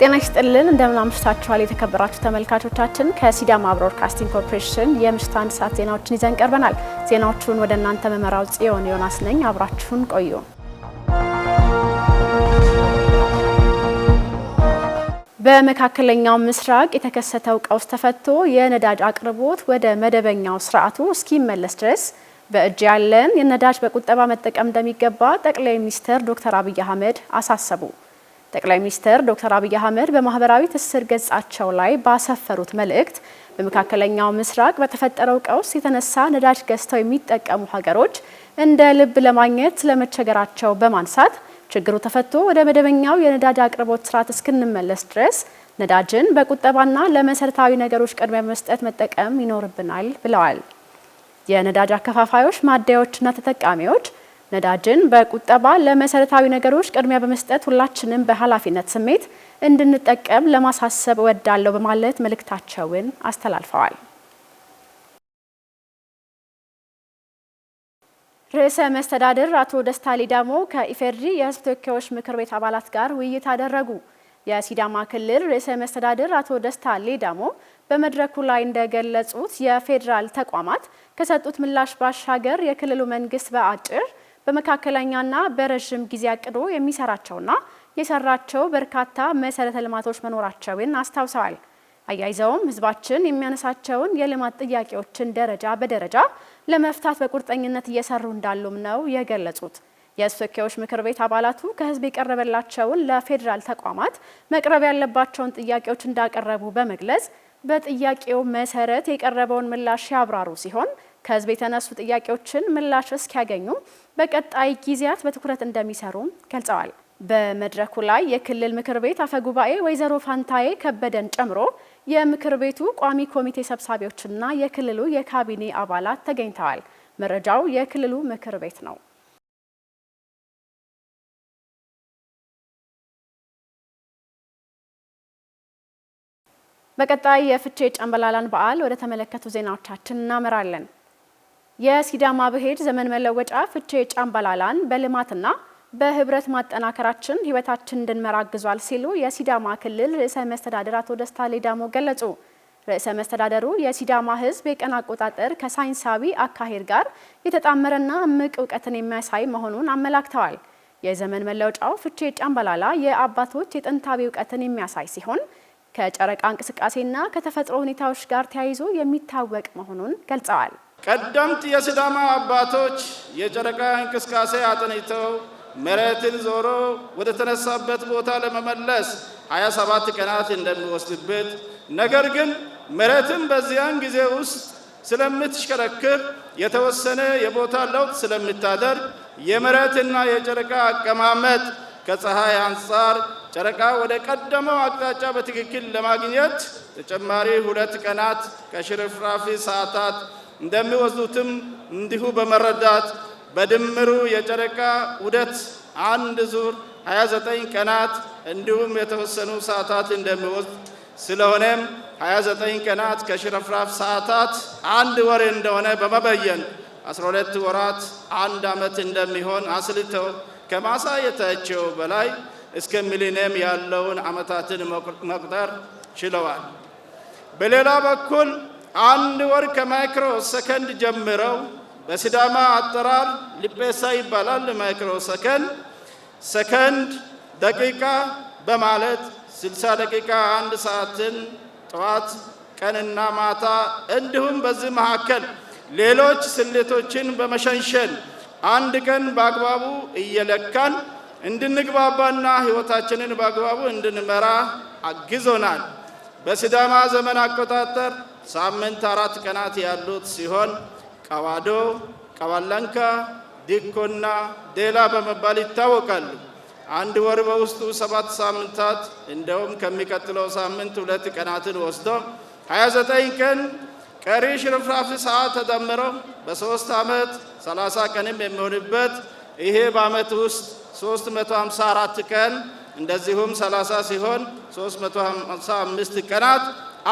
ጤና ይስጥልን እንደምን አምሽታችኋል የተከበራችሁ ተመልካቾቻችን ከሲዳማ ብሮድካስቲንግ ኮርፖሬሽን የምሽት አንድ ሰዓት ዜናዎችን ይዘን ቀርበናል። ዜናዎቹን ወደ እናንተ መመራው ጽዮን ዮናስ ነኝ። አብራችሁን ቆዩ። በመካከለኛው ምስራቅ የተከሰተው ቀውስ ተፈቶ የነዳጅ አቅርቦት ወደ መደበኛው ስርዓቱ እስኪመለስ ድረስ በእጅ ያለን የነዳጅ በቁጠባ መጠቀም እንደሚገባ ጠቅላይ ሚኒስትር ዶክተር አብይ አህመድ አሳሰቡ። ጠቅላይ ሚኒስትር ዶክተር አብይ አህመድ በማህበራዊ ትስስር ገጻቸው ላይ ባሰፈሩት መልእክት በመካከለኛው ምስራቅ በተፈጠረው ቀውስ የተነሳ ነዳጅ ገዝተው የሚጠቀሙ ሀገሮች እንደ ልብ ለማግኘት ስለመቸገራቸው በማንሳት ችግሩ ተፈቶ ወደ መደበኛው የነዳጅ አቅርቦት ስርዓት እስክንመለስ ድረስ ነዳጅን በቁጠባና ለመሰረታዊ ነገሮች ቅድሚያ መስጠት መጠቀም ይኖርብናል ብለዋል። የነዳጅ አከፋፋዮች፣ ማደያዎችና ተጠቃሚዎች ነዳጅን በቁጠባ ለመሰረታዊ ነገሮች ቅድሚያ በመስጠት ሁላችንም በኃላፊነት ስሜት እንድንጠቀም ለማሳሰብ እወዳለሁ በማለት መልእክታቸውን አስተላልፈዋል። ርዕሰ መስተዳድር አቶ ደስታ ሌዳሞ ከኢፌዴሪ የሕዝብ ተወካዮች ምክር ቤት አባላት ጋር ውይይት አደረጉ። የሲዳማ ክልል ርዕሰ መስተዳድር አቶ ደስታ ሌዳሞ በመድረኩ ላይ እንደገለጹት የፌዴራል ተቋማት ከሰጡት ምላሽ ባሻገር የክልሉ መንግስት በአጭር በመካከለኛና በረዥም ጊዜ አቅዶ የሚሰራቸውና የሰራቸው በርካታ መሰረተ ልማቶች መኖራቸውን አስታውሰዋል። አያይዘውም ህዝባችን የሚያነሳቸውን የልማት ጥያቄዎችን ደረጃ በደረጃ ለመፍታት በቁርጠኝነት እየሰሩ እንዳሉም ነው የገለጹት። የሕዝብ ተወካዮች ምክር ቤት አባላቱ ከህዝብ የቀረበላቸውን ለፌዴራል ተቋማት መቅረብ ያለባቸውን ጥያቄዎች እንዳቀረቡ በመግለጽ በጥያቄው መሰረት የቀረበውን ምላሽ ያብራሩ ሲሆን ከህዝብ የተነሱ ጥያቄዎችን ምላሽ እስኪያገኙ በቀጣይ ጊዜያት በትኩረት እንደሚሰሩ ገልጸዋል። በመድረኩ ላይ የክልል ምክር ቤት አፈጉባኤ ወይዘሮ ፋንታዬ ከበደን ጨምሮ የምክር ቤቱ ቋሚ ኮሚቴ ሰብሳቢዎችና የክልሉ የካቢኔ አባላት ተገኝተዋል። መረጃው የክልሉ ምክር ቤት ነው። በቀጣይ የፍቼ ጨምበላላን በዓል ወደ ተመለከቱ ዜናዎቻችን እናመራለን። የሲዳማ ብሄድ ዘመን መለወጫ ፍቼ ጨምበላላን በልማትና በህብረት ማጠናከራችን ህይወታችን እንድንመራ አግዟል ሲሉ የሲዳማ ክልል ርዕሰ መስተዳድር አቶ ደስታ ሌዳሞ ገለጹ። ርዕሰ መስተዳድሩ የሲዳማ ህዝብ የቀን አቆጣጠር ከሳይንሳዊ አካሄድ ጋር የተጣመረና እምቅ እውቀትን የሚያሳይ መሆኑን አመላክተዋል። የዘመን መለወጫው ፍቼ ጨምበላላ የአባቶች የጥንታዊ እውቀትን የሚያሳይ ሲሆን ከጨረቃ እንቅስቃሴና ከተፈጥሮ ሁኔታዎች ጋር ተያይዞ የሚታወቅ መሆኑን ገልጸዋል። ቀደምት የሲዳማ አባቶች የጨረቃ እንቅስቃሴ አጥንተው መሬትን ዞሮ ወደ ተነሳበት ቦታ ለመመለስ 27 ቀናት እንደሚወስድበት፣ ነገር ግን መሬትን በዚያን ጊዜ ውስጥ ስለምትሽከረክር የተወሰነ የቦታ ለውጥ ስለምታደርግ የመሬትና የጨረቃ አቀማመጥ ከፀሐይ አንጻር ጨረቃ ወደ ቀደመው አቅጣጫ በትክክል ለማግኘት ተጨማሪ 2 ቀናት ከሽርፍራፊ ሰዓታት እንደሚወስዱትም እንዲሁ በመረዳት በድምሩ የጨረቃ ዑደት አንድ ዙር 29 ቀናት እንዲሁም የተወሰኑ ሰዓታት እንደሚወስድ ስለሆነም 29 ቀናት ከሽርፍራፊ ሰዓታት አንድ ወር እንደሆነ በመበየን 12 ወራት አንድ ዓመት እንደሚሆን አስልተው ከማሳየታቸው በላይ እስከ ሚሊኒየም ያለውን ዓመታትን መቁጠር ችለዋል። በሌላ በኩል አንድ ወር ከማይክሮ ሰከንድ ጀምረው በሲዳማ አጠራር ሊጴሳ ይባላል። ማይክሮ ሰከንድ ደቂቃ በማለት 60 ደቂቃ አንድ ሰዓትን ጠዋት ቀንና ማታ እንዲሁም በዚህ መካከል ሌሎች ስሌቶችን በመሸንሸን አንድ ቀን በአግባቡ እየለካን እንድንግባባና ህይወታችንን በአግባቡ እንድንመራ አግዞናል። በሲዳማ ዘመን አቆጣጠር ሳምንት 4 ቀናት ያሉት ሲሆን ቀዋዶ፣ ቀዋለንካ፣ ዲኮና ዴላ በመባል ይታወቃሉ። አንድ ወር በውስጡ 7 ሳምንታት እንደውም ከሚቀጥለው ሳምንት 2 ቀናትን ወስዶ 29 ቀን ቀሪ ሽርፍራፊ ሰዓት ተደምረው በ3 ዓመት 30 ቀንም የሚሆንበት ይሄ በዓመት ውስጥ 354 ቀን እንደዚሁም 30 ሲሆን 355 ቀናት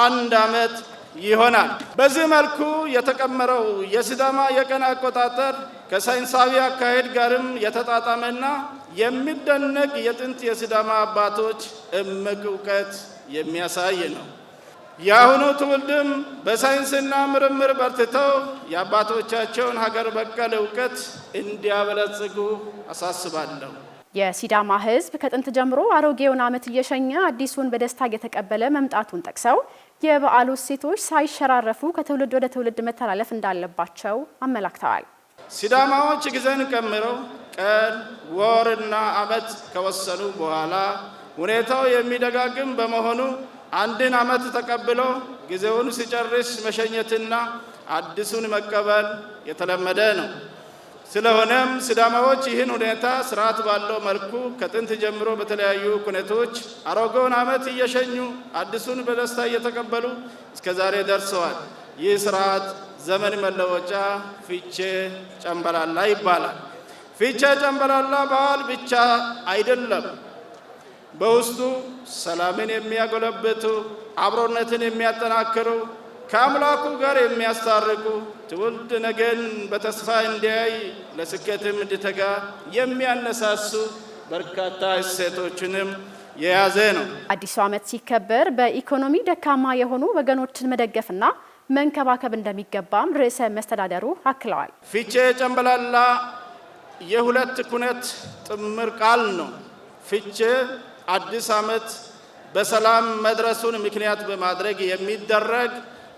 አንድ ዓመት ይሆናል። በዚህ መልኩ የተቀመረው የሲዳማ የቀን አቆጣጠር ከሳይንሳዊ አካሄድ ጋርም የተጣጣመና የሚደነቅ የጥንት የሲዳማ አባቶች እምቅ እውቀት የሚያሳይ ነው። የአሁኑ ትውልድም በሳይንስና ምርምር በርትተው የአባቶቻቸውን ሀገር በቀል እውቀት እንዲያበለጽጉ አሳስባለሁ። የሲዳማ ሕዝብ ከጥንት ጀምሮ አሮጌውን ዓመት እየሸኘ አዲሱን በደስታ እየተቀበለ መምጣቱን ጠቅሰው የበዓሉ እሴቶች ሳይሸራረፉ ከትውልድ ወደ ትውልድ መተላለፍ እንዳለባቸው አመላክተዋል። ሲዳማዎች ጊዜን ቀምረው ቀን፣ ወርና ዓመት ከወሰኑ በኋላ ሁኔታው የሚደጋግም በመሆኑ አንድን ዓመት ተቀብሎ ጊዜውን ሲጨርስ መሸኘትና አዲሱን መቀበል የተለመደ ነው። ስለሆነም ሲዳማዎች ይህን ሁኔታ ስርዓት ባለው መልኩ ከጥንት ጀምሮ በተለያዩ ኩነቶች አሮጌውን ዓመት እየሸኙ አዲሱን በደስታ እየተቀበሉ እስከ ዛሬ ደርሰዋል። ይህ ስርዓት ዘመን መለወጫ ፊቼ ጨምበላላ ይባላል። ፊቼ ጨምበላላ በዓል ብቻ አይደለም። በውስጡ ሰላምን የሚያጎለብቱ፣ አብሮነትን የሚያጠናክሩ፣ ከአምላኩ ጋር የሚያስታርቁ፣ ትውልድ ነገን በተስፋ እንዲያይ ለስኬትም እንዲተጋ የሚያነሳሱ በርካታ እሴቶችንም የያዘ ነው። አዲሱ ዓመት ሲከበር በኢኮኖሚ ደካማ የሆኑ ወገኖችን መደገፍና መንከባከብ እንደሚገባም ርዕሰ መስተዳደሩ አክለዋል። ፊቼ ጨምበላላ የሁለት ኩነት ጥምር ቃል ነው። ፊቼ አዲስ ዓመት በሰላም መድረሱን ምክንያት በማድረግ የሚደረግ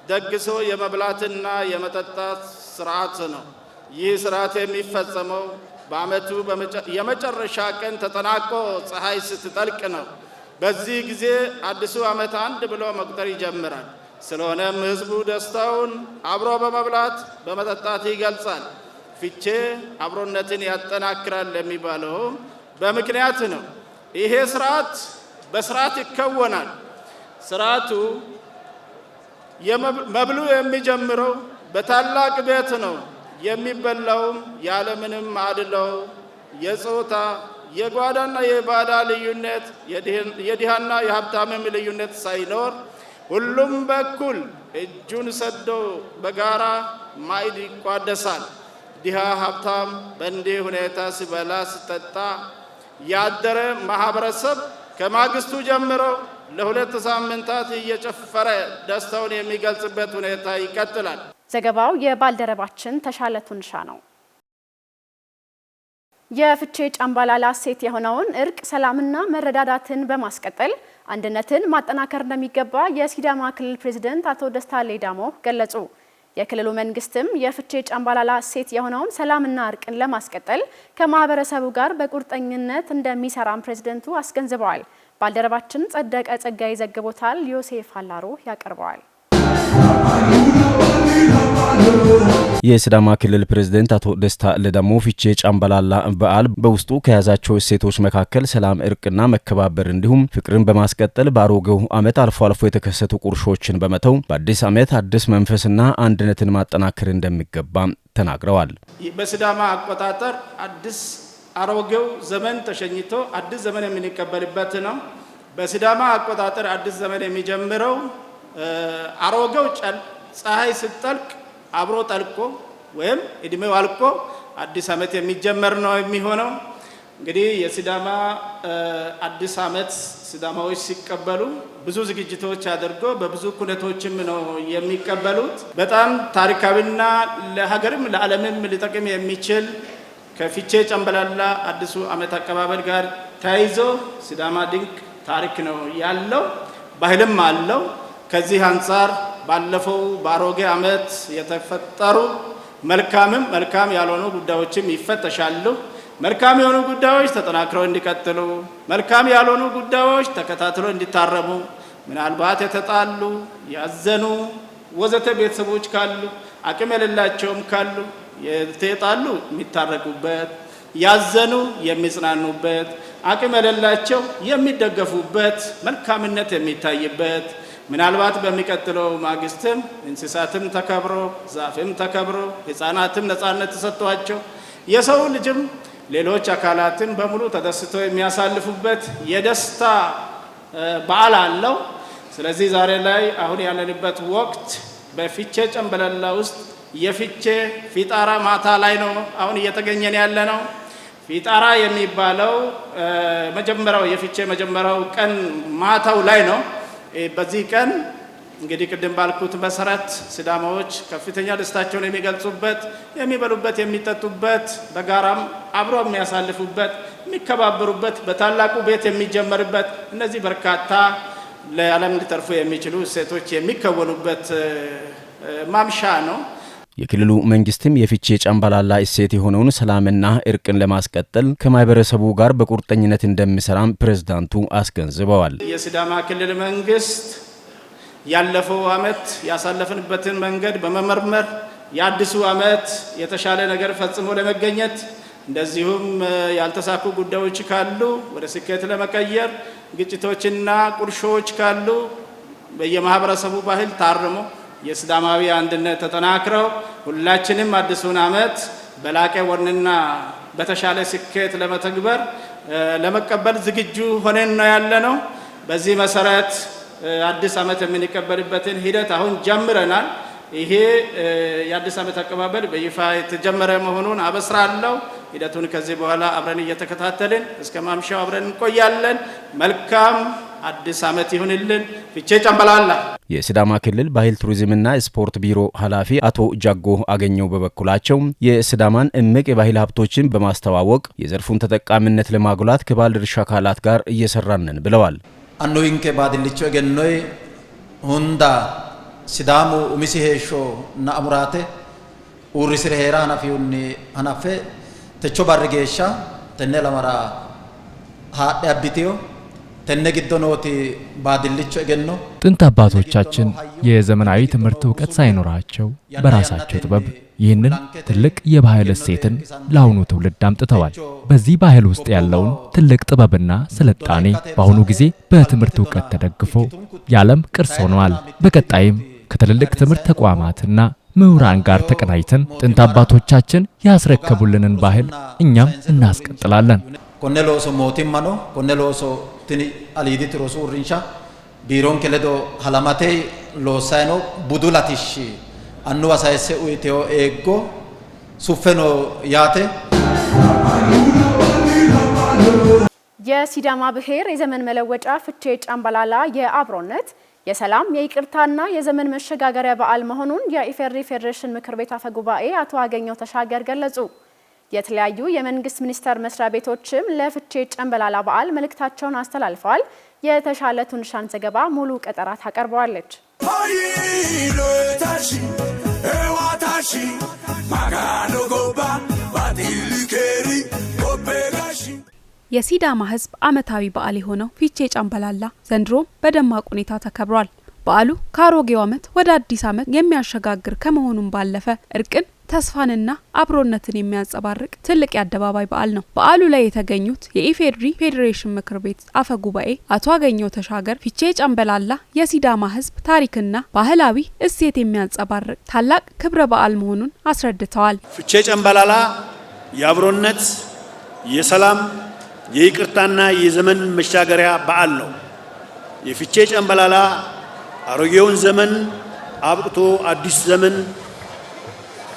ደግሶ የመብላትና የመጠጣት ስርዓት ነው። ይህ ስርዓት የሚፈጸመው በዓመቱ የመጨረሻ ቀን ተጠናቆ ፀሐይ ስትጠልቅ ነው። በዚህ ጊዜ አዲሱ ዓመት አንድ ብሎ መቁጠር ይጀምራል። ስለሆነም ሕዝቡ ደስታውን አብሮ በመብላት በመጠጣት ይገልጻል። ፊቼ አብሮነትን ያጠናክራል የሚባለው በምክንያት ነው። ይሄ ስርዓት በስርዓት ይከወናል። ስርዓቱ መብሉ የሚጀምረው በታላቅ ቤት ነው። የሚበላውም ያለምንም አድለው የጾታ የጓዳና የባዳ ልዩነት የድሃና የሀብታምም ልዩነት ሳይኖር ሁሉም በኩል እጁን ሰዶ በጋራ ማዕድ ይቋደሳል። ድሃ ሀብታም በእንዲህ ሁኔታ ሲበላ ሲጠጣ ያደረ ማህበረሰብ ከማግስቱ ጀምሮ ለሁለት ሳምንታት እየጨፈረ ደስታውን የሚገልጽበት ሁኔታ ይቀጥላል። ዘገባው የባልደረባችን ተሻለ ቱንሻ ነው። የፍቼ ጨምበላላ እሴት የሆነውን እርቅ፣ ሰላምና መረዳዳትን በማስቀጠል አንድነትን ማጠናከር እንደሚገባ የሲዳማ ክልል ፕሬዝዳንት አቶ ደስታ ሌዳሞ ገለጹ። የክልሉ መንግስትም የፍቼ ጨምበላላ እሴት የሆነውን ሰላምና እርቅን ለማስቀጠል ከማህበረሰቡ ጋር በቁርጠኝነት እንደሚሰራም ፕሬዝዳንቱ አስገንዝበዋል። ባልደረባችን ጸደቀ ጸጋይ ዘግቦታል። ዮሴፍ አላሮ ያቀርበዋል። የሲዳማ ክልል ፕሬዝዳንት አቶ ደስታ ሌዳሞ ፊቼ ጨምበላላ በዓል በውስጡ ከያዛቸው እሴቶች መካከል ሰላም፣ እርቅና መከባበር እንዲሁም ፍቅርን በማስቀጠል በአሮጌው ዓመት አልፎ አልፎ የተከሰቱ ቁርሾችን በመተው በአዲስ ዓመት አዲስ መንፈስና አንድነትን ማጠናከር እንደሚገባ ተናግረዋል። በሲዳማ አቆጣጠር አሮጌው ዘመን ተሸኝቶ አዲስ ዘመን የምንቀበልበት ነው። በሲዳማ አቆጣጠር አዲስ ዘመን የሚጀምረው አሮጌው ፀሐይ ስትጠልቅ አብሮ ጠልቆ ወይም እድሜው አልቆ አዲስ ዓመት የሚጀመር ነው የሚሆነው። እንግዲህ የሲዳማ አዲስ ዓመት ሲዳማዎች ሲቀበሉ ብዙ ዝግጅቶች አድርጎ በብዙ ኩነቶችም ነው የሚቀበሉት። በጣም ታሪካዊና ለሀገርም ለዓለምም ሊጠቅም የሚችል ከፊቼ ጨምበላላ አዲሱ ዓመት አቀባበል ጋር ተያይዞ ሲዳማ ድንቅ ታሪክ ነው ያለው፣ ባህልም አለው። ከዚህ አንጻር ባለፈው በአሮጌ ዓመት የተፈጠሩ መልካም ያልሆኑ ጉዳዮችም ይፈተሻሉ። መልካም የሆኑ ጉዳዮች ተጠናክረው እንዲቀጥሉ፣ መልካም ያልሆኑ ጉዳዮች ተከታትሎ እንዲታረሙ፣ ምናልባት የተጣሉ ያዘኑ ወዘተ ቤተሰቦች ካሉ አቅም የሌላቸውም ካሉ የተጣሉ የሚታረቁበት፣ ያዘኑ የሚጽናኑበት፣ አቅም የሌላቸው የሚደገፉበት፣ መልካምነት የሚታይበት፣ ምናልባት በሚቀጥለው ማግስትም እንስሳትም ተከብሮ ዛፍም ተከብሮ ሕፃናትም ነፃነት ተሰጥቷቸው የሰው ልጅም ሌሎች አካላትም በሙሉ ተደስተው የሚያሳልፉበት የደስታ በዓል አለው። ስለዚህ ዛሬ ላይ አሁን ያለንበት ወቅት በፊቼ ጨምበላላ ውስጥ የፊቼ ፊጣራ ማታ ላይ ነው አሁን እየተገኘን ያለ ነው። ፊጣራ የሚባለው መጀመሪያው የፊቼ መጀመሪያው ቀን ማታው ላይ ነው። በዚህ ቀን እንግዲህ ቅድም ባልኩት መሰረት ሲዳማዎች ከፍተኛ ደስታቸውን የሚገልጹበት፣ የሚበሉበት፣ የሚጠጡበት፣ በጋራም አብሮ የሚያሳልፉበት፣ የሚከባበሩበት፣ በታላቁ ቤት የሚጀመርበት እነዚህ በርካታ ለዓለም ሊተርፉ የሚችሉ እሴቶች የሚከወኑበት ማምሻ ነው። የክልሉ መንግስትም የፊቼ ጫምባላላ እሴት የሆነውን ሰላምና እርቅን ለማስቀጠል ከማህበረሰቡ ጋር በቁርጠኝነት እንደሚሰራም ፕሬዝዳንቱ አስገንዝበዋል። የሲዳማ ክልል መንግስት ያለፈው ዓመት ያሳለፍንበትን መንገድ በመመርመር የአዲሱ ዓመት የተሻለ ነገር ፈጽሞ ለመገኘት እንደዚሁም ያልተሳኩ ጉዳዮች ካሉ ወደ ስኬት ለመቀየር ግጭቶችና ቁርሾች ካሉ በየማህበረሰቡ ባህል ታርሞ የሲዳማዊ አንድነት ተጠናክረው ሁላችንም አዲሱን ዓመት በላቀ ወኔና በተሻለ ስኬት ለመተግበር ለመቀበል ዝግጁ ሆነን ነው ያለነው። በዚህ መሰረት አዲስ ዓመት የምንቀበልበትን ሂደት አሁን ጀምረናል። ይሄ የአዲስ ዓመት አቀባበል በይፋ የተጀመረ መሆኑን አበስራለሁ። ሂደቱን ከዚህ በኋላ አብረን እየተከታተልን እስከ ማምሻው አብረን እንቆያለን። መልካም አዲስ ዓመት ይሁንልን። ፊቼ ጫምባላላ። የሲዳማ ክልል ባህል ቱሪዝምና ስፖርት ቢሮ ኃላፊ አቶ ጃጎ አገኘው በበኩላቸው የሲዳማን እምቅ የባህል ሀብቶችን በማስተዋወቅ የዘርፉን ተጠቃሚነት ለማጉላት ከባለድርሻ አካላት ጋር እየሰራንን ብለዋል። አንዶይንከ ባድልቾ ገኖይ ሁንዳ ሲዳሙ ኡሚሲ ሄሾ ናአሙራቴ ኡሪስር ሄራ ሀናፊውኒ ሀናፌ ተቾ ባርጌሻ ተነ ለመራ ሀደ አቢቲዮ ጥንት አባቶቻችን የዘመናዊ ትምህርት ዕውቀት ሳይኖራቸው በራሳቸው ጥበብ ይህንን ትልቅ የባህል እሴትን ለአሁኑ ትውልድ አምጥተዋል። በዚህ ባህል ውስጥ ያለውን ትልቅ ጥበብና ስልጣኔ በአሁኑ ጊዜ በትምህርት ዕውቀት ተደግፎ የዓለም ቅርስ ሆኗል። በቀጣይም ከትልልቅ ትምህርት ተቋማትና ምሁራን ጋር ተቀናጅተን ጥንት አባቶቻችን ያስረከቡልንን ባህል እኛም እናስቀጥላለን። ኮነሎሶ ሞቲማኖ ኮነሎሶ ትኒ አሊዲት ሮሱ ሪንሻ ቢሮን ከለዶ ሀላማቴ ሎሳይኖ ቡዱላቲሽ አኑ ዋሳይሴ ኡይቴዮ ኤጎ ሱፌኖ ያቴ። የሲዳማ ብሔር የዘመን መለወጫ ፊቼ ጫምባላላ የአብሮነት የሰላም የይቅርታና የዘመን መሸጋገሪያ በዓል መሆኑን የኢፌዴሪ ፌዴሬሽን ምክር ቤት አፈ ጉባኤ አቶ አገኘው ተሻገር ገለጹ። የተለያዩ የመንግስት ሚኒስቴር መስሪያ ቤቶችም ለፊቼ ጫምባላላ በዓል መልእክታቸውን አስተላልፈዋል። የተሻለ ቱንሻን ዘገባ ሙሉ ቀጠራ ታቀርበዋለች። የሲዳማ ሕዝብ ዓመታዊ በዓል የሆነው ፊቼ ጫምባላላ ዘንድሮም በደማቅ ሁኔታ ተከብሯል። በዓሉ ከአሮጌው ዓመት ወደ አዲስ ዓመት የሚያሸጋግር ከመሆኑም ባለፈ እርቅን፣ ተስፋንና አብሮነትን የሚያንጸባርቅ ትልቅ የአደባባይ በዓል ነው። በዓሉ ላይ የተገኙት የኢፌዴሪ ፌዴሬሽን ምክር ቤት አፈ ጉባኤ አቶ አገኘው ተሻገር ፊቼ ጫምባላላ የሲዳማ ሕዝብ ታሪክና ባህላዊ እሴት የሚያንጸባርቅ ታላቅ ክብረ በዓል መሆኑን አስረድተዋል። ፊቼ ጫምባላላ የአብሮነት፣ የሰላም፣ የይቅርታና የዘመን መሻገሪያ በዓል ነው። የፊቼ ጫምባላላ አሮጌውን ዘመን አብቅቶ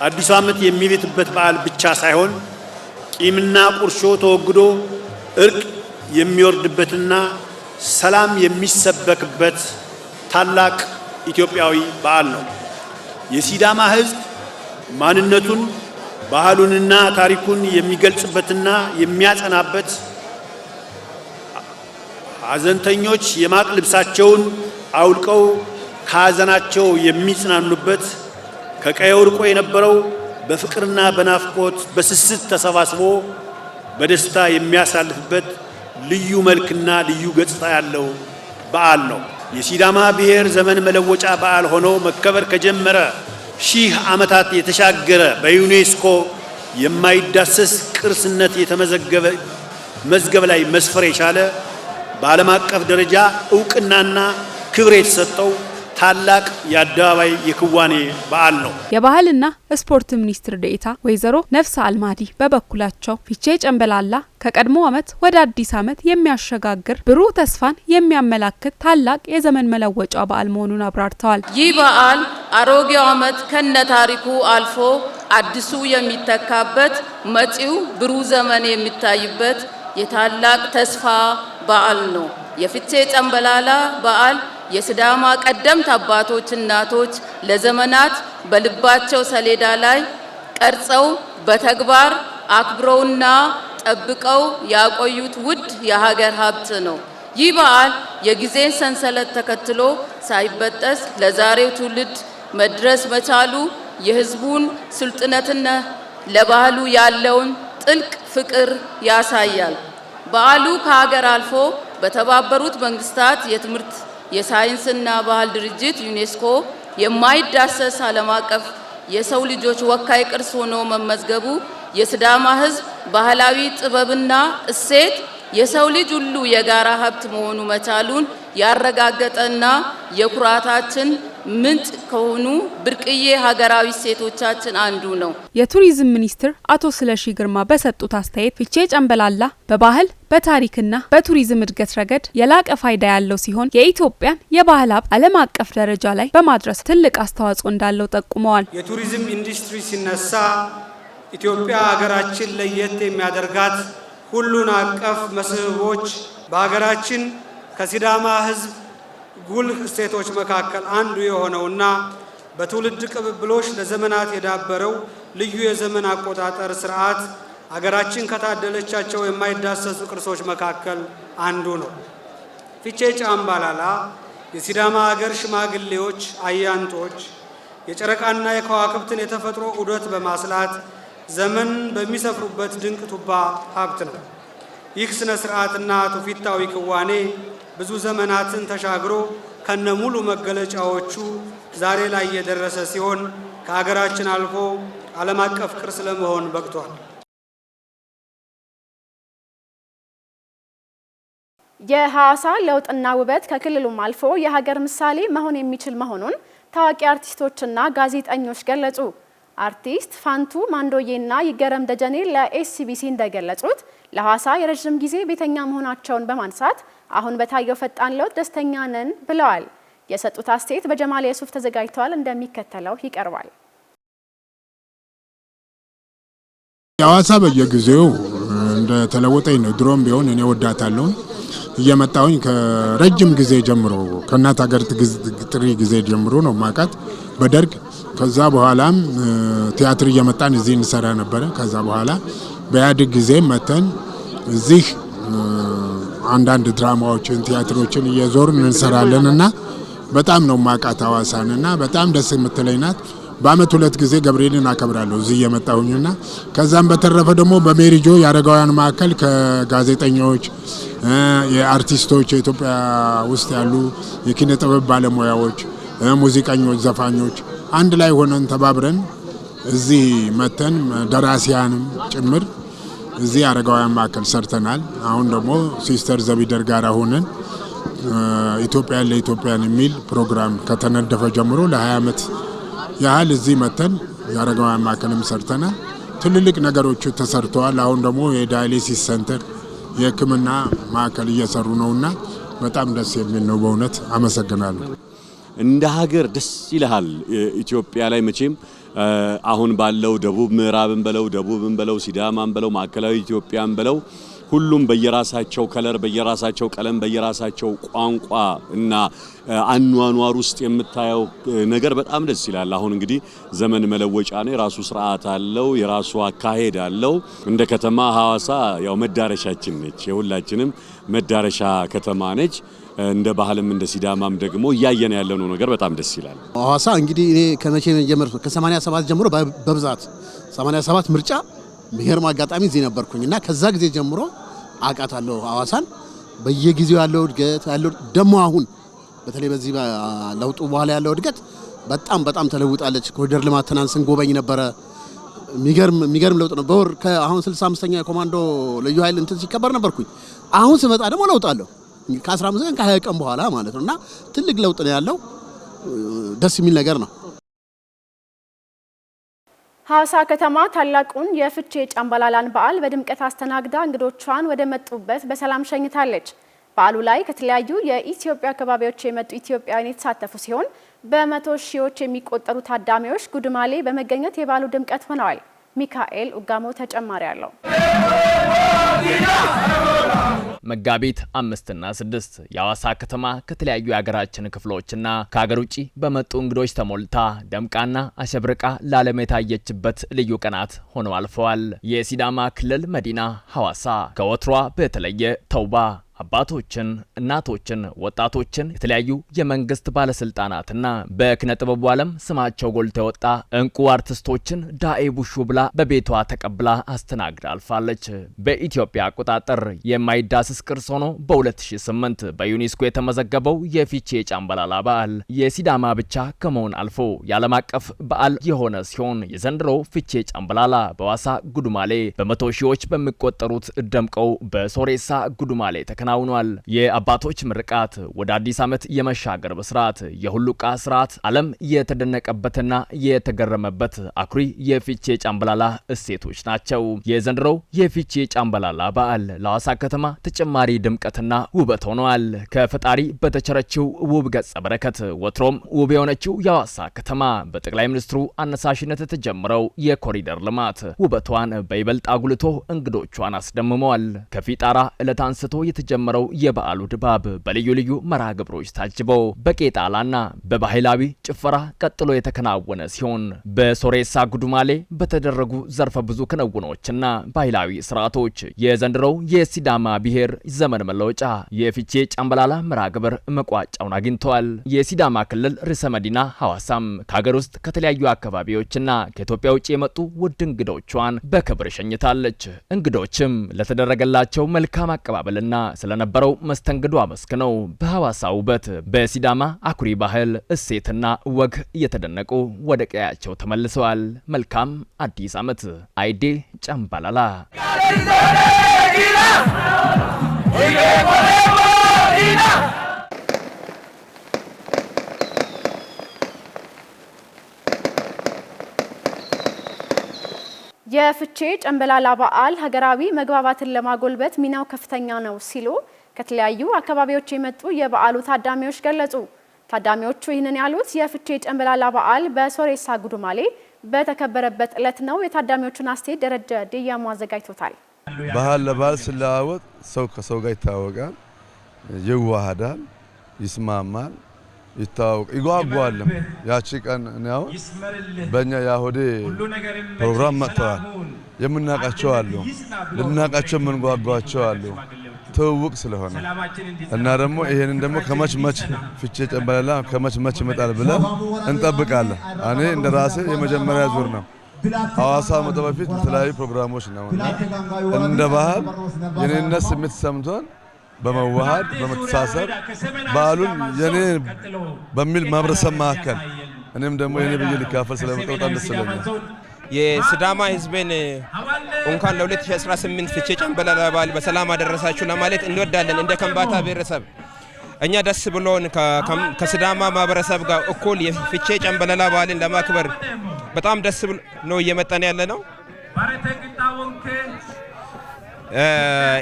አዲሱ ዓመት የሚቤትበት በዓል ብቻ ሳይሆን ቂምና ቁርሾ ተወግዶ እርቅ የሚወርድበትና ሰላም የሚሰበክበት ታላቅ ኢትዮጵያዊ በዓል ነው። የሲዳማ ሕዝብ ማንነቱን፣ ባህሉንና ታሪኩን የሚገልጽበትና የሚያጸናበት፣ ሐዘንተኞች የማቅ ልብሳቸውን አውልቀው ከሐዘናቸው የሚጽናኑበት፣ ከቀየው ርቆ የነበረው በፍቅርና በናፍቆት በስስት ተሰባስቦ በደስታ የሚያሳልፍበት ልዩ መልክና ልዩ ገጽታ ያለው በዓል ነው። የሲዳማ ብሔር ዘመን መለወጫ በዓል ሆኖ መከበር ከጀመረ 1000 ዓመታት የተሻገረ በዩኔስኮ የማይዳሰስ ቅርስነት የተመዘገበ መዝገብ ላይ መስፈር የቻለ በዓለም አቀፍ ደረጃ ዕውቅናና ክብር የተሰጠው ታላቅ የአደባባይ የክዋኔ በዓል ነው። የባህልና ስፖርት ሚኒስትር ዴኤታ ወይዘሮ ነፍሳ አልማዲ በበኩላቸው ፊቼ ጫምባላላ ከቀድሞ ዓመት ወደ አዲስ ዓመት የሚያሸጋግር ብሩህ ተስፋን የሚያመላክት ታላቅ የዘመን መለወጫ በዓል መሆኑን አብራርተዋል። ይህ በዓል አሮጌው ዓመት ከነ ታሪኩ አልፎ አዲሱ የሚተካበት መጪው ብሩህ ዘመን የሚታይበት የታላቅ ተስፋ በዓል ነው። የፊቼ ጨምበላላ በዓል የሲዳማ ቀደምት አባቶች እናቶች ለዘመናት በልባቸው ሰሌዳ ላይ ቀርጸው በተግባር አክብረውና ጠብቀው ያቆዩት ውድ የሀገር ሀብት ነው። ይህ በዓል የጊዜን ሰንሰለት ተከትሎ ሳይበጠስ ለዛሬው ትውልድ መድረስ መቻሉ የሕዝቡን ስልጡነትና ለባህሉ ያለውን ጥልቅ ፍቅር ያሳያል። በዓሉ ከሀገር አልፎ በተባበሩት መንግስታት የትምህርት የሳይንስና ባህል ድርጅት ዩኔስኮ የማይዳሰስ ዓለም አቀፍ የሰው ልጆች ወካይ ቅርስ ሆኖ መመዝገቡ የሲዳማ ሕዝብ ባህላዊ ጥበብና እሴት የሰው ልጅ ሁሉ የጋራ ሀብት መሆኑ መቻሉን ያረጋገጠና የኩራታችን ምንጭ ከሆኑ ብርቅዬ ሀገራዊ እሴቶቻችን አንዱ ነው። የቱሪዝም ሚኒስትር አቶ ስለሺ ግርማ በሰጡት አስተያየት ፊቼ ጨምበላላ በባህል በታሪክና በቱሪዝም እድገት ረገድ የላቀ ፋይዳ ያለው ሲሆን የኢትዮጵያን የባህል ሀብት ዓለም አቀፍ ደረጃ ላይ በማድረስ ትልቅ አስተዋጽኦ እንዳለው ጠቁመዋል። የቱሪዝም ኢንዱስትሪ ሲነሳ ኢትዮጵያ ሀገራችን ለየት የሚያደርጋት ሁሉን አቀፍ መስህቦች በሀገራችን ከሲዳማ ሕዝብ ጉልህ እሴቶች መካከል አንዱ የሆነውና በትውልድ ቅብብሎች ለዘመናት የዳበረው ልዩ የዘመን አቆጣጠር ስርዓት ሀገራችን ከታደለቻቸው የማይዳሰሱ ቅርሶች መካከል አንዱ ነው። ፊቼ ጨምበላላ የሲዳማ ሀገር ሽማግሌዎች፣ አያንቶች የጨረቃና የከዋክብትን የተፈጥሮ ዑደት በማስላት ዘመን በሚሰፍሩበት ድንቅ ቱባ ሀብት ነው። ይህ ስነ ስርዓትና ትውፊታዊ ክዋኔ ብዙ ዘመናትን ተሻግሮ ከነሙሉ መገለጫዎቹ ዛሬ ላይ የደረሰ ሲሆን ከሀገራችን አልፎ ዓለም አቀፍ ቅርስ ለመሆን በቅቷል። የሐዋሳ ለውጥና ውበት ከክልሉም አልፎ የሀገር ምሳሌ መሆን የሚችል መሆኑን ታዋቂ አርቲስቶችና ጋዜጠኞች ገለጹ። አርቲስት ፋንቱ ማንዶዬና ይገረም ደጀኔ ለኤስቢሲ እንደገለጹት ለሐዋሳ የረጅም ጊዜ ቤተኛ መሆናቸውን በማንሳት አሁን በታየው ፈጣን ለውጥ ደስተኛ ነን ብለዋል። የሰጡት አስተያየት በጀማል የሱፍ ተዘጋጅቷል፣ እንደሚከተለው ይቀርባል። ሐዋሳ በየጊዜው እንደተለወጠኝ ነው። ድሮም ቢሆን እኔ ወዳታለሁ። እየመጣሁኝ ከረጅም ጊዜ ጀምሮ ከእናት ሀገር ጥሪ ጊዜ ጀምሮ ነው ማቃት በደርግ። ከዛ በኋላም ቲያትር እየመጣን እዚህ እንሰራ ነበረ። ከዛ በኋላ በኢህአዴግ ጊዜ መተን እዚህ አንዳንድ ድራማዎችን ቲያትሮችን እየዞርን እንሰራለን እና በጣም ነው ማቃት ሐዋሳን እና በጣም ደስ የምትለኝ ናት። በአመት 2 ጊዜ ገብርኤልን አከብራለሁ እዚህ እየመጣሁኝና ከዛም በተረፈ ደግሞ በሜሪጆ የአረጋውያን ማዕከል ከጋዜጠኞች የአርቲስቶች የኢትዮጵያ ውስጥ ያሉ የኪነ ጥበብ ባለሙያዎች፣ ሙዚቀኞች፣ ዘፋኞች አንድ ላይ ሆነን ተባብረን እዚህ መተን ደራሲያንም ጭምር እዚህ አረጋውያን ማዕከል ሰርተናል። አሁን ደግሞ ሲስተር ዘቢደር ጋር ሆነን ኢትዮጵያን ለኢትዮጵያን የሚል ፕሮግራም ከተነደፈ ጀምሮ ለ20 ዓመት ያህል እዚህ መተን የአረጋውያን ማዕከልም ሰርተናል። ትልልቅ ነገሮች ተሰርተዋል። አሁን ደግሞ የዳያሊሲስ ሴንተር የሕክምና ማዕከል እየሰሩ ነውና በጣም ደስ የሚል ነው። በእውነት አመሰግናለሁ። እንደ ሀገር ደስ ይልሃል። ኢትዮጵያ ላይ መቼም አሁን ባለው ደቡብ ምዕራብን በለው ደቡብን በለው ሲዳማን በለው ማዕከላዊ ኢትዮጵያን በለው ሁሉም በየራሳቸው ከለር በየራሳቸው ቀለም በየራሳቸው ቋንቋ እና አኗኗር ውስጥ የምታየው ነገር በጣም ደስ ይላል። አሁን እንግዲህ ዘመን መለወጫ ነው። የራሱ ስርዓት አለው፣ የራሱ አካሄድ አለው። እንደ ከተማ ሐዋሳ ያው መዳረሻችን ነች፣ የሁላችንም መዳረሻ ከተማ ነች። እንደ ባህልም እንደ ሲዳማም ደግሞ እያየን ያለነው ነገር በጣም ደስ ይላል። ሐዋሳ እንግዲህ እኔ ከመቼ ጀምሮ ከ87 ጀምሮ በብዛት 87 ምርጫ ብሔርም አጋጣሚ እዚህ ነበርኩኝ እና ከዛ ጊዜ ጀምሮ አውቃታለሁ ሐዋሳን። በየጊዜው ያለው እድገት ያለው ደግሞ አሁን በተለይ በዚህ ለውጡ በኋላ ያለው እድገት በጣም ተለውጣለች። ኮሪደር ልማት ትናንት ስንጎበኝ ነበረ። የሚገርም ለውጥ ነው። በወር አሁን 65ኛ የኮማንዶ ልዩ ኃይል እንትን ሲከበር ነበርኩኝ። አሁን ስመጣ ደግሞ ለውጥ አለው ከ15 ቀን ከ20 ቀን በኋላ ማለት ነውና ትልቅ ለውጥ ነው ያለው። ደስ የሚል ነገር ነው። ሐዋሳ ከተማ ታላቁን የፍቼ ጨምበላላን በዓል በድምቀት አስተናግዳ እንግዶቿን ወደ መጡበት በሰላም ሸኝታለች። በዓሉ ላይ ከተለያዩ የኢትዮጵያ አካባቢዎች የመጡ ኢትዮጵያውያን የተሳተፉ ሲሆን በመቶ ሺዎች የሚቆጠሩ ታዳሚዎች ጉድማሌ በመገኘት የበዓሉ ድምቀት ሆነዋል። ሚካኤል ኡጋሞ ተጨማሪ አለው። መጋቢት 5 እና 6 የሐዋሳ ከተማ ከተለያዩ የሀገራችን ክፍሎችና ከሀገር ውጪ በመጡ እንግዶች ተሞልታ ደምቃና አሸብርቃ ለዓለም የታየችበት ልዩ ቀናት ሆነው አልፈዋል። የሲዳማ ክልል መዲና ሐዋሳ ከወትሯ በተለየ ተውባ አባቶችን፣ እናቶችን፣ ወጣቶችን የተለያዩ የመንግስት ባለስልጣናትና በኪነ ጥበቡ ዓለም ስማቸው ጎልቶ የወጣ እንቁ አርቲስቶችን ዳኤ ቡሹ ብላ በቤቷ ተቀብላ አስተናግዳ አልፋለች። በኢትዮጵያ አቆጣጠር የማይዳሰስ ቅርስ ሆኖ በ2008 በዩኔስኮ የተመዘገበው የፊቼ ጫምባላላ በዓል የሲዳማ ብቻ ከመሆን አልፎ የዓለም አቀፍ በዓል የሆነ ሲሆን የዘንድሮ ፊቼ ጫምባላላ በሐዋሳ ጉዱማሌ በመቶ ሺዎች በሚቆጠሩት ደምቀው በሶሬሳ ጉዱማሌ ተከናውኗል። የአባቶች ምርቃት ወደ አዲስ ዓመት የመሻገር በስርዓት የሁሉቃ ስርዓት ዓለም የተደነቀበትና የተገረመበት አኩሪ የፊቼ ጫምባላላ እሴቶች ናቸው። የዘንድሮው የፊቼ ጫምባላላ በዓል ለሐዋሳ ከተማ ተጨማሪ ድምቀትና ውበት ሆኗል። ከፈጣሪ በተቸረችው ውብ ገጸ በረከት ወትሮም ውብ የሆነችው የሐዋሳ ከተማ በጠቅላይ ሚኒስትሩ አነሳሽነት የተጀመረው የኮሪደር ልማት ውበቷን በይበልጥ አጉልቶ እንግዶቿን አስደምመዋል። ከፊጣራ ዕለት አንስቶ የተጀመረው የበዓሉ ድባብ በልዩ ልዩ መርሃ ግብሮች ታጅበው በቄጣላና በባህላዊ ጭፈራ ቀጥሎ የተከናወነ ሲሆን በሶሬሳ ጉዱማሌ በተደረጉ ዘርፈ ብዙ ክንውኖችና ባህላዊ ስርዓቶች የዘንድሮው የሲዳማ ብሔር ዘመን መለወጫ የፊቼ ጫምባላላ መርሃ ግብር መቋጫውን አግኝተዋል። የሲዳማ ክልል ርዕሰ መዲና ሐዋሳም ከሀገር ውስጥ ከተለያዩ አካባቢዎችና ከኢትዮጵያ ውጭ የመጡ ውድ እንግዶቿን በክብር ሸኝታለች። እንግዶችም ለተደረገላቸው መልካም አቀባበልና ስለነበረው መስተንግዶ አመስግነው በሐዋሳ ውበት በሲዳማ አኩሪ ባህል እሴትና ወግ እየተደነቁ ወደ ቀያቸው ተመልሰዋል። መልካም አዲስ ዓመት። አይዴ ጫምባላላ የፊቼ ጫምባላላ በዓል ሀገራዊ መግባባትን ለማጎልበት ሚናው ከፍተኛ ነው ሲሉ ከተለያዩ አካባቢዎች የመጡ የበዓሉ ታዳሚዎች ገለጹ። ታዳሚዎቹ ይህንን ያሉት የፊቼ ጫምባላላ በዓል በሶሬሳ ጉዱማሌ በተከበረበት ዕለት ነው። የታዳሚዎቹን አስተያየት ደረጃ ዲያሞ አዘጋጅቶታል። ባህል ለባህል ስለዋወጥ ሰው ከሰው ጋር ይታወቃል፣ ይዋሃዳል፣ ይስማማል፣ ይጓጓል። ያቺ ቀን ነው በእኛ ያሁዴ ፕሮግራም መጥተዋል። የምናቃቸው አሉ፣ ልናቃቸው የምንጓጓቸው አሉ። ትውውቅ ስለሆነ እና ደግሞ ይሄንን ደግሞ ከመች ፊቼ ጫምባላላ ከመች ይመጣል ብለን እንጠብቃለን። እኔ እንደራሴ የመጀመሪያ ዙር ነው ሐዋሳ መጣ በፊት የተለያዩ ፕሮግራሞች ነው እንደ ባህል የኔነት ስሜት ሰምቶን በመዋሃድ በመተሳሰብ በዓሉን የኔ በሚል ማህበረሰብ ማዕከል እኔም ደግሞ የኔ ብዬ ልካፈል ስለመጣሁ በጣም ደስ ይለኛል። የሲዳማ ህዝብን እንኳን ለ2018 ፊቼ ጫምባላላ በዓል በሰላም አደረሳችሁ ለማለት እንወዳለን። እንደ ከምባታ ብሔረሰብ እኛ ደስ ብሎን ከሲዳማ ማህበረሰብ ጋር እኩል የፊቼ ጫምባላላ በዓልን ለማክበር በጣም ደስ ብሎ ነው እየመጣን ያለ ነው።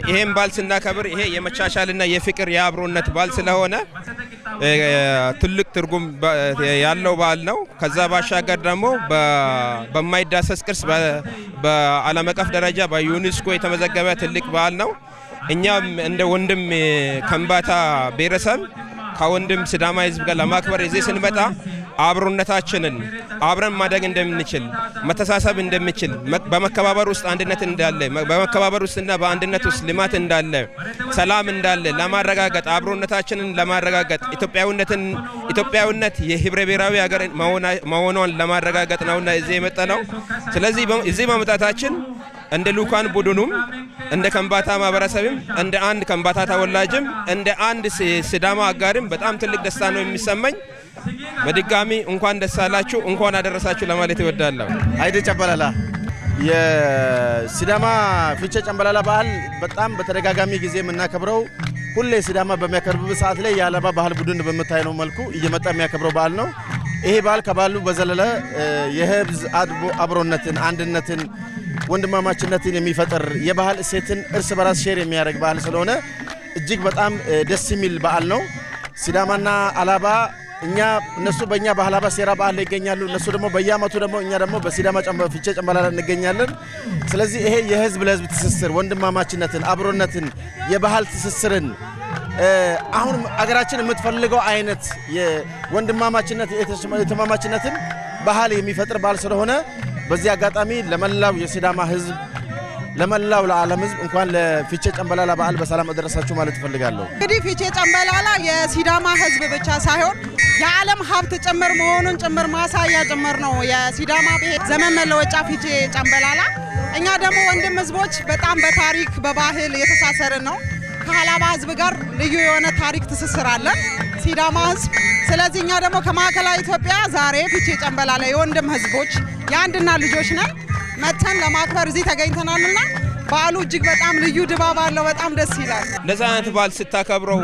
ይሄን በዓል ስናከብር ይሄ የመቻቻልና የፍቅር የአብሮነት በዓል ስለሆነ ትልቅ ትርጉም ያለው በዓል ነው። ከዛ ባሻገር ደግሞ በማይዳሰስ ቅርስ በዓለም አቀፍ ደረጃ በዩኔስኮ የተመዘገበ ትልቅ በዓል ነው። እኛም እንደ ወንድም ከምባታ ብሔረሰብ ከወንድም ሲዳማ ህዝብ ጋር ለማክበር እዚህ ስንመጣ አብሮነታችንን አብረን ማደግ እንደምንችል መተሳሰብ እንደምንችል በመከባበር ውስጥ አንድነት እንዳለ በመከባበር ውስጥና በአንድነት ውስጥ ልማት እንዳለ ሰላም እንዳለ ለማረጋገጥ አብሮነታችንን ለማረጋገጥ ኢትዮጵያዊነት የህብረ ብሔራዊ ሀገር መሆኗን ለማረጋገጥ ነውና እዚህ የመጣ ነው። ስለዚህ እዚህ በመምጣታችን እንደ ሉካን ቡድኑም እንደ ከምባታ ማህበረሰብም እንደ አንድ ከምባታ ተወላጅም እንደ አንድ ሲዳማ አጋርም በጣም ትልቅ ደስታ ነው የሚሰማኝ። በድጋሚ እንኳን ደስ አላችሁ እንኳን አደረሳችሁ ለማለት እወዳለሁ። አይዴ ጫምባላላ የሲዳማ ፊቼ ጫምባላላ በዓል በጣም በተደጋጋሚ ጊዜ የምናከብረው ሁሌ ሲዳማ በሚያከብርበት ሰዓት ላይ የአላባ ባህል ቡድን በመታየው መልኩ እየመጣ የሚያከብረው በዓል ነው። ይሄ በዓል ከባሉ በዘለለ የህዝብ አብሮነትን፣ አንድነትን፣ ወንድማማችነትን የሚፈጥር የባህል እሴትን እርስ በራስ ሼር የሚያደርግ በዓል ስለሆነ እጅግ በጣም ደስ የሚል በዓል ነው። ሲዳማና አላባ እኛ እነሱ በእኛ ባህላባ ሴራ በዓል ላይ ይገኛሉ። እነሱ ደግሞ በየዓመቱ ደግሞ እኛ ደግሞ በሲዳማ ፊቼ ጨምበላላ እንገኛለን። ስለዚህ ይሄ የህዝብ ለህዝብ ትስስር፣ ወንድማማችነትን፣ አብሮነትን፣ የባህል ትስስርን አሁን አገራችን የምትፈልገው አይነት የወንድማማችነት የተማማችነትን ባህል የሚፈጥር በዓል ስለሆነ በዚህ አጋጣሚ ለመላው የሲዳማ ህዝብ ለመላው ለዓለም ህዝብ እንኳን ለፊቼ ጨምበላላ በዓል በሰላም አደረሳችሁ ማለት እፈልጋለሁ። እንግዲህ ፊቼ ጨምበላላ የሲዳማ ህዝብ ብቻ ሳይሆን የዓለም ሀብት ጭምር መሆኑን ጭምር ማሳያ ጭምር ነው። የሲዳማ ብሔር ዘመን መለወጫ ፊቼ ጨምበላላ። እኛ ደግሞ ወንድም ህዝቦች በጣም በታሪክ በባህል የተሳሰርን ነው። ከሀላባ ህዝብ ጋር ልዩ የሆነ ታሪክ ትስስር አለን ሲዳማ ህዝብ። ስለዚህ እኛ ደግሞ ከማዕከላዊ ኢትዮጵያ ዛሬ ፊቼ ጨምበላላ የወንድም ህዝቦች የአንድና ልጆች ነን መተን ለማክበር እዚህ ተገኝተናልና በዓሉ እጅግ በጣም ልዩ ድባብ አለው። በጣም ደስ ይላል። እንደዛ አይነት በዓል ስታከብረው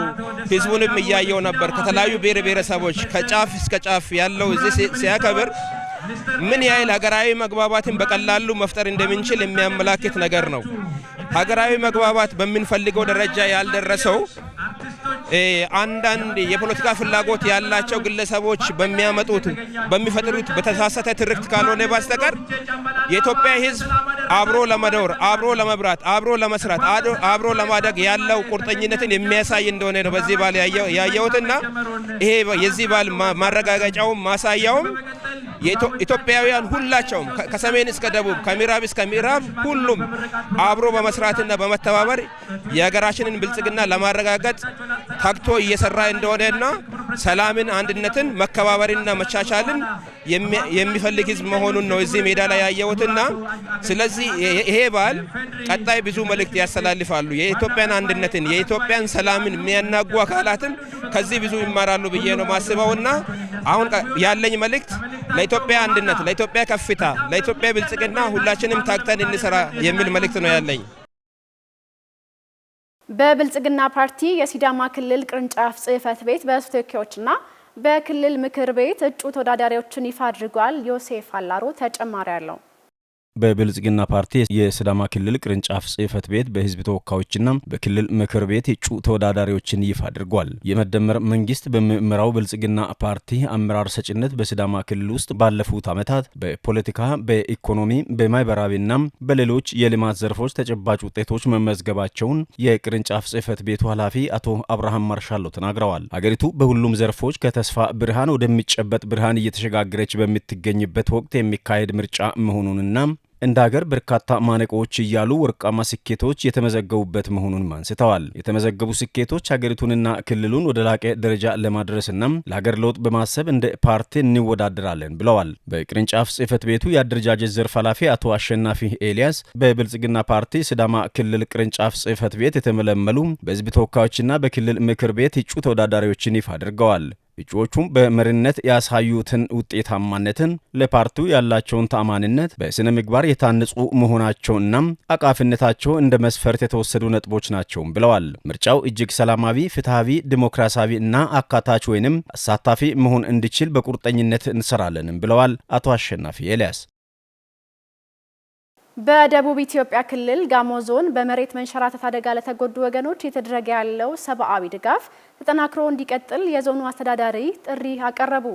ህዝቡንም እያየው ነበር። ከተለያዩ ብሔር ብሔረሰቦች ከጫፍ እስከ ጫፍ ያለው እዚህ ሲያከብር ምን ያህል ሀገራዊ መግባባትን በቀላሉ መፍጠር እንደምንችል የሚያመላክት ነገር ነው። ሀገራዊ መግባባት በምንፈልገው ደረጃ ያልደረሰው አንዳንድ የፖለቲካ ፍላጎት ያላቸው ግለሰቦች በሚፈጥሩት በተሳሳተ ትርክት ካልሆነ በስተቀር የኢትዮጵያ ህዝብ አብሮ ለመኖር፣ አብሮ ለመብራት፣ አብሮ ለመስራት፣ አብሮ ለማደግ ያለው ቁርጠኝነትን የሚያሳይ እንደሆነ ነው በዚህ በዓል ያየሁትና ይሄ የዚህ በዓል ማረጋገጫውም ማሳያውም የኢትዮጵያውያን ሁላቸውም ከሰሜን እስከ ደቡብ ከምዕራብ እስከ ምዕራብ ሁሉም አብሮ በመስራትና በመተባበር የሀገራችንን ብልጽግና ለማረጋገጥ ታክቶ እየሰራ እንደሆነና ሰላምን፣ አንድነትን፣ መከባበርና መቻቻልን የሚፈልግ ህዝብ መሆኑን ነው እዚህ ሜዳ ላይ ያየሁትና ስለዚህ ይሄ በዓል ቀጣይ ብዙ መልእክት ያስተላልፋሉ። የኢትዮጵያን አንድነትን፣ የኢትዮጵያን ሰላምን የሚያናጉ አካላትን ከዚህ ብዙ ይማራሉ ብዬ ነው ማስበውና አሁን ያለኝ መልእክት ለኢትዮጵያ አንድነት፣ ለኢትዮጵያ ከፍታ፣ ለኢትዮጵያ ብልጽግና ሁላችንም ታክተን እንሰራ የሚል መልእክት ነው ያለኝ። በብልጽግና ፓርቲ የሲዳማ ክልል ቅርንጫፍ ጽህፈት ቤት በህዝብ ተወካዮችና በክልል ምክር ቤት እጩ ተወዳዳሪዎችን ይፋ አድርጓል። ዮሴፍ አላሮ ተጨማሪ አለው። በብልጽግና ፓርቲ የሲዳማ ክልል ቅርንጫፍ ጽህፈት ቤት በህዝብ ተወካዮችና በክልል ምክር ቤት እጩ ተወዳዳሪዎችን ይፋ አድርጓል። የመደመር መንግስት በሚመራው ብልጽግና ፓርቲ አመራር ሰጭነት በሲዳማ ክልል ውስጥ ባለፉት ዓመታት በፖለቲካ፣ በኢኮኖሚ፣ በማህበራዊና በሌሎች የልማት ዘርፎች ተጨባጭ ውጤቶች መመዝገባቸውን የቅርንጫፍ ጽህፈት ቤቱ ኃላፊ አቶ አብርሃም ማርሻሎ ተናግረዋል። ሀገሪቱ በሁሉም ዘርፎች ከተስፋ ብርሃን ወደሚጨበጥ ብርሃን እየተሸጋገረች በምትገኝበት ወቅት የሚካሄድ ምርጫ መሆኑንና እንደ ሀገር በርካታ ማነቆዎች እያሉ ወርቃማ ስኬቶች የተመዘገቡበት መሆኑን አንስተዋል። የተመዘገቡ ስኬቶች ሀገሪቱንና ክልሉን ወደ ላቀ ደረጃ ለማድረስና ለሀገር ለውጥ በማሰብ እንደ ፓርቲ እንወዳደራለን ብለዋል። በቅርንጫፍ ጽህፈት ቤቱ የአደረጃጀት ዘርፍ ኃላፊ አቶ አሸናፊ ኤልያስ በብልጽግና ፓርቲ ሲዳማ ክልል ቅርንጫፍ ጽህፈት ቤት የተመለመሉ በህዝብ ተወካዮችና በክልል ምክር ቤት እጩ ተወዳዳሪዎችን ይፋ አድርገዋል። እጩዎቹም በመሪነት ያሳዩትን ውጤታማነትን፣ ለፓርቲው ያላቸውን ተአማኒነት፣ በስነ ምግባር የታነጹ መሆናቸውና አቃፊነታቸው እንደ መስፈርት የተወሰዱ ነጥቦች ናቸው ብለዋል። ምርጫው እጅግ ሰላማዊ፣ ፍትሃዊ፣ ዲሞክራሲያዊ እና አካታች ወይንም አሳታፊ መሆን እንዲችል በቁርጠኝነት እንሰራለንም ብለዋል አቶ አሸናፊ ኤልያስ። በደቡብ ኢትዮጵያ ክልል ጋሞ ዞን በመሬት መንሸራተት አደጋ ለተጎዱ ወገኖች የተደረገ ያለው ሰብአዊ ድጋፍ ተጠናክሮ እንዲቀጥል የዞኑ አስተዳዳሪ ጥሪ አቀረቡ።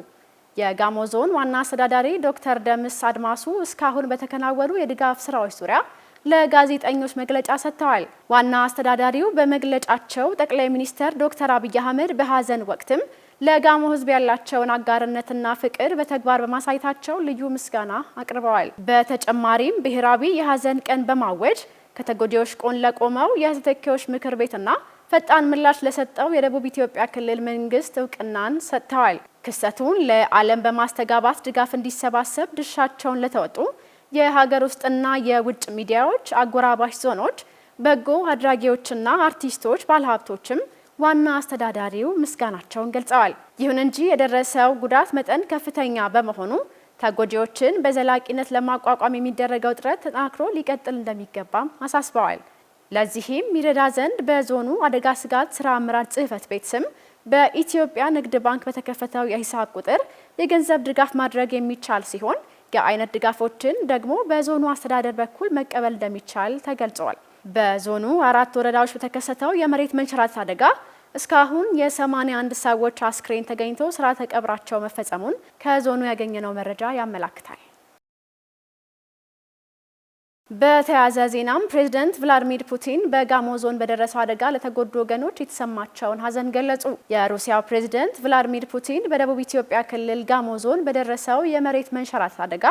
የጋሞ ዞን ዋና አስተዳዳሪ ዶክተር ደምስ አድማሱ እስካሁን በተከናወኑ የድጋፍ ስራዎች ዙሪያ ለጋዜጠኞች መግለጫ ሰጥተዋል። ዋና አስተዳዳሪው በመግለጫቸው ጠቅላይ ሚኒስትር ዶክተር አብይ አህመድ በሀዘን ወቅትም ለጋሞ ሕዝብ ያላቸውን አጋርነትና ፍቅር በተግባር በማሳየታቸው ልዩ ምስጋና አቅርበዋል። በተጨማሪም ብሔራዊ የሀዘን ቀን በማወጅ ከተጎጂዎች ጎን ለቆመው የሕዝብ ተወካዮች ምክር ቤትና ፈጣን ምላሽ ለሰጠው የደቡብ ኢትዮጵያ ክልል መንግስት እውቅናን ሰጥተዋል። ክስተቱን ለዓለም በማስተጋባት ድጋፍ እንዲሰባሰብ ድርሻቸውን ለተወጡ የሀገር ውስጥና የውጭ ሚዲያዎች፣ አጎራባሽ ዞኖች፣ በጎ አድራጊዎችና አርቲስቶች፣ ባለሀብቶችም ዋና አስተዳዳሪው ምስጋናቸውን ገልጸዋል። ይሁን እንጂ የደረሰው ጉዳት መጠን ከፍተኛ በመሆኑ ተጎጂዎችን በዘላቂነት ለማቋቋም የሚደረገው ጥረት ተጠናክሮ ሊቀጥል እንደሚገባም አሳስበዋል። ለዚህም ይረዳ ዘንድ በዞኑ አደጋ ስጋት ስራ አመራር ጽህፈት ቤት ስም በኢትዮጵያ ንግድ ባንክ በተከፈተው የሂሳብ ቁጥር የገንዘብ ድጋፍ ማድረግ የሚቻል ሲሆን የአይነት ድጋፎችን ደግሞ በዞኑ አስተዳደር በኩል መቀበል እንደሚቻል ተገልጿል። በዞኑ 4 ወረዳዎች በተከሰተው የመሬት መንሸራተት አደጋ እስካሁን የ81 ሰዎች አስክሬን ተገኝቶ ስርዓተ ቀብራቸው መፈጸሙን ከዞኑ ያገኘነው መረጃ ያመላክታል። በተያያዘ ዜናም ፕሬዝዳንት ቭላድሚር ፑቲን በጋሞ ዞን በደረሰው አደጋ ለተጎዱ ወገኖች የተሰማቸውን ሀዘን ገለጹ። የሩሲያው ፕሬዝዳንት ቭላድሚር ፑቲን በደቡብ ኢትዮጵያ ክልል ጋሞ ዞን በደረሰው የመሬት መንሸራተት አደጋ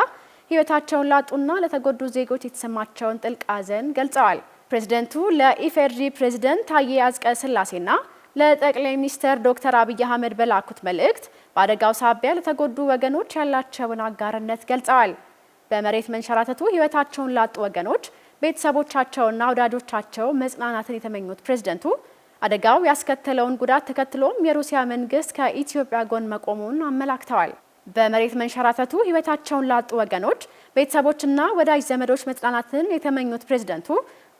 ሕይወታቸውን ላጡና ለተጎዱ ዜጎች የተሰማቸውን ጥልቅ ሀዘን ገልጸዋል። ፕሬዝዳንቱ ለኢፌዴሪ ፕሬዝዳንት ታዬ አጽቀሥላሴና ለጠቅላይ ሚኒስትር ዶክተር አብይ አህመድ በላኩት መልእክት በአደጋው ሳቢያ ለተጎዱ ወገኖች ያላቸውን አጋርነት ገልጸዋል። በመሬት መንሸራተቱ ሕይወታቸውን ላጡ ወገኖች ቤተሰቦቻቸውና ወዳጆቻቸው መጽናናትን የተመኙት ፕሬዝዳንቱ አደጋው ያስከተለውን ጉዳት ተከትሎም የሩሲያ መንግስት ከኢትዮጵያ ጎን መቆሙን አመላክተዋል። በመሬት መንሸራተቱ ሕይወታቸውን ላጡ ወገኖች ቤተሰቦችና ወዳጅ ዘመዶች መጽናናትን የተመኙት ፕሬዝዳንቱ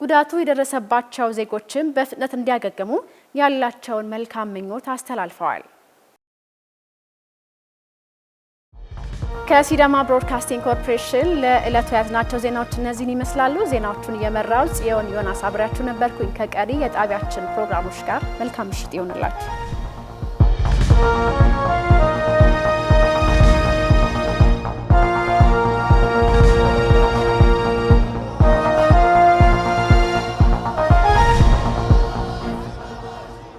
ጉዳቱ የደረሰባቸው ዜጎችም በፍጥነት እንዲያገግሙ ያላቸውን መልካም ምኞት አስተላልፈዋል። ከሲዳማ ብሮድካስቲንግ ኮርፖሬሽን ለዕለቱ ያዝናቸው ዜናዎች እነዚህን ይመስላሉ። ዜናዎቹን እየመራው ጽዮን ዮናስ አብሬያችሁ ነበርኩኝ። ከቀሪ የጣቢያችን ፕሮግራሞች ጋር መልካም ምሽት ይሁንላችሁ።